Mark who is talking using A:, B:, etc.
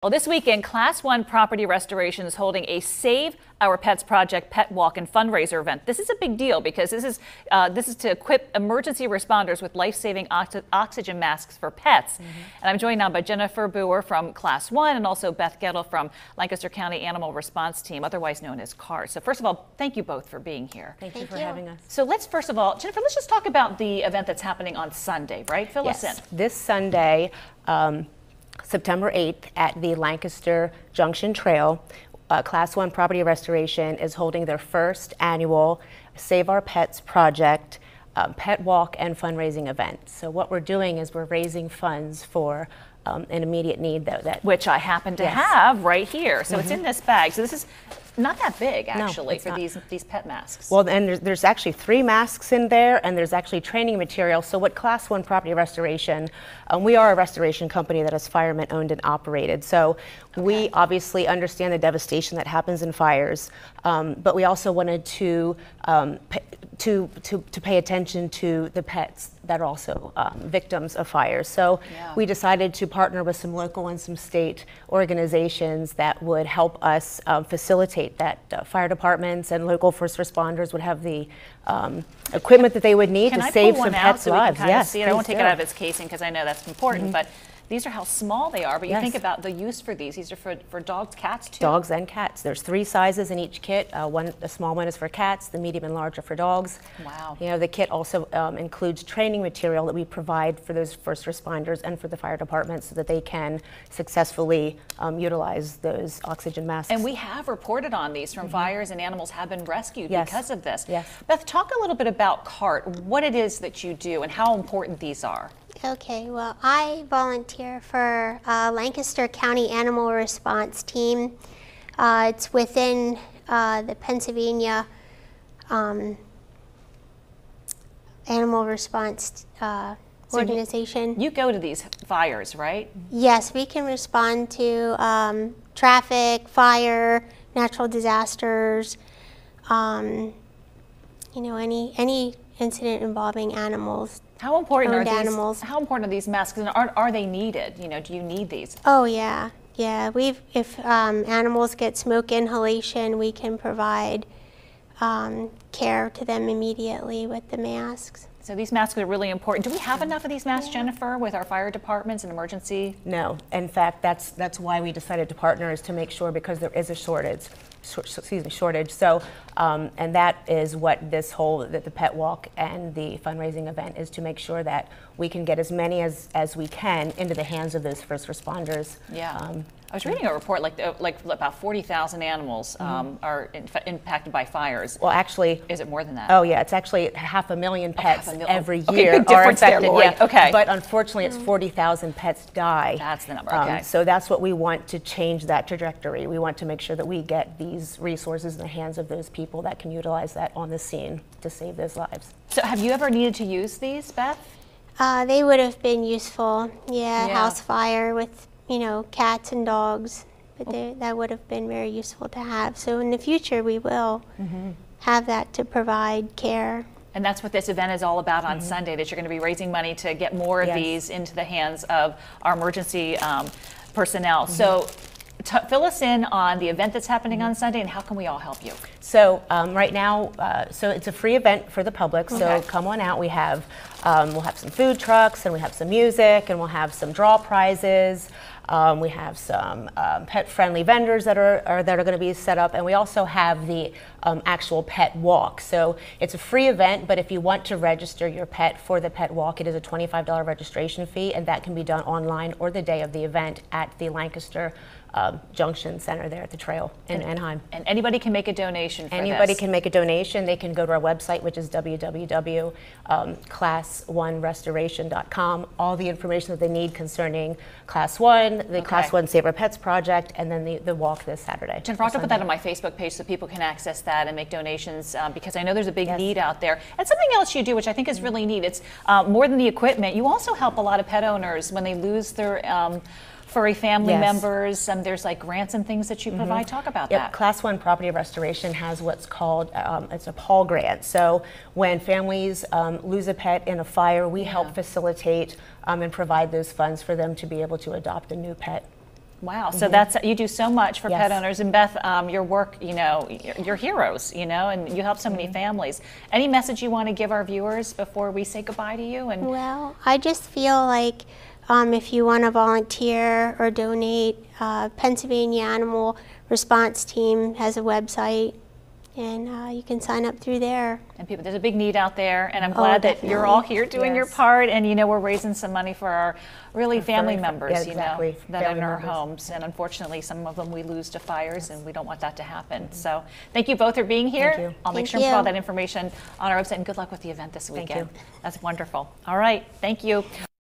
A: Well, this weekend, Class 1 Property Restoration is holding a Save Our Pets Project Pet Walk and Fundraiser event. This is a big deal because this is to equip emergency responders with life-saving oxygen masks for pets. And I'm joined now by Jennifer Boer from Class 1 and also Beth Gettle from Lancaster County Animal Response Team, otherwise known as CARS. So first of all, thank you both for being here.
B: Thank you for having us.
A: So let's first of all, Jennifer, let's just talk about the event that's happening on Sunday, right? Fill us in.
B: This Sunday, September 8th at the Lancaster Junction Trail, Class 1 Property Restoration is holding their first annual Save Our Pets Project Pet Walk and Fundraising event. So what we're doing is we're raising funds for an immediate need
A: which I happen to have right here. So it's in this bag. So this is not that big, actually, for these pet masks.
B: Well, and there's actually 3 masks in there, and there's actually training material. So what Class 1 Property Restoration, we are a restoration company that is firemen owned and operated. So we obviously understand the devastation that happens in fires, but we also wanted to pay attention to the pets that are also victims of fires. So we decided to partner with some local and some state organizations that would help us facilitate that fire departments and local first responders would have the equipment that they would need to save some pets' lives.
A: Yes, I won't take it out of its casing because I know that's important, but these are how small they are, but you think about the use for these. These are for dogs, cats too?
B: Dogs and cats. There's 3 sizes in each kit. The small one is for cats, the medium and large are for dogs.
A: Wow.
B: You know, the kit also includes training material that we provide for those first responders and for the fire department so that they can successfully utilize those oxygen masks.
A: And we have reported on these from fires, and animals have been rescued because of this.
B: Yes.
A: Beth, talk a little bit about CART, what it is that you do and how important these are.
C: Okay, well, I volunteer for Lancaster County Animal Response Team. It's within the Pennsylvania Animal Response Organization.
A: You go to these fires, right?
C: Yes, we can respond to traffic, fire, natural disasters, you know, any incident involving animals.
A: How important are these
C: animals.
A: How important are these masks, and are they needed? You know, do you need these?
C: Oh yeah, yeah. If animals get smoke inhalation, we can provide care to them immediately with the masks.
A: So these masks are really important. Do we have enough of these masks, Jennifer, with our fire departments and emergency?
B: No. In fact, that's why we decided to partner, is to make sure, because there is a shortage. So, and that is what this the Pet Walk and the fundraising event is, to make sure that we can get as many as we can into the hands of those first responders.
A: Yeah. I was reading a report like about 40,000 animals are impacted by fires.
B: Well, actually,
A: is it more than that?
B: Oh yeah, it's actually 500,000 pets every
A: okay,
B: year
A: big difference
B: are affected.
A: There, Lloyd. Okay,
B: but unfortunately, it's 40,000 pets die.
A: That's the number. Okay.
B: So that's what we want to change, that trajectory. We want to make sure that we get these resources in the hands of those people that can utilize that on the scene to save those lives.
A: So, have you ever needed to use these, Beth?
C: They would have been useful. Yeah, house fire with, you know, cats and dogs, but that would have been very useful to have. So in the future, we will have that to provide care. And
A: that's what this event is all about on Sunday, that you're going to be raising money to get more of these into the hands of our emergency personnel. So fill us in on the event that's happening on Sunday, and how can we all help you?
B: So right now, so it's a free event for the public, so come on out. We have, we'll have some food trucks, and we have some music, and we'll have some draw prizes. We have some pet-friendly vendors that are going to be set up, and we also have the actual pet walk. So it's a free event, but if you want to register your pet for the pet walk, it is a $25 registration fee, and that can be done online or the day of the event at the Lancaster Junction Center there at the trail in Anaheim.
A: And anybody can make a donation for
B: Anybody can make a donation. They can go to our website, which is www.class1restoration.com. All the information that they need concerning Class 1, the Class 1 Save Our Pets Project, and then the walk this Saturday.
A: Jennifer, I'll put that on my Facebook page so people can access that and make donations, because I know there's a big need out there. And something else you do, which I think is really neat, it's more than the equipment. You also help a lot of pet owners when they lose their furry family members. There's like grants and things that you provide. Talk about that.
B: Class 1 Property Restoration has what's called, it's a PAW grant. So when families lose a pet in a fire, we help facilitate and provide those funds for them to be able to adopt a new pet.
A: Wow. So that's, you do so much for
B: Yes.
A: pet owners. And Beth, your work, you're heroes, and you help so many families. Any message you want to give our viewers before we say goodbye to you? And
C: Well, I just feel like if you want to volunteer or donate, Pennsylvania Animal Response Team has a website, and you can sign up through there.
A: And people, there's a big need out there, and I'm glad that you're
C: definitely.
A: all here doing your
B: Yes.
A: part, and we're raising some money for our really family members,
B: yeah, exactly.
A: that are
B: Family
A: in our
B: members.
A: homes, and unfortunately some of them we lose to fires, and we don't want that to happen. So thank you both for being here.
B: Thank you.
A: I'll make
C: Thank
A: sure and put all
C: you.
A: that information on our website, and good luck with the event this weekend.
B: you.
A: That's wonderful. All right, thank you.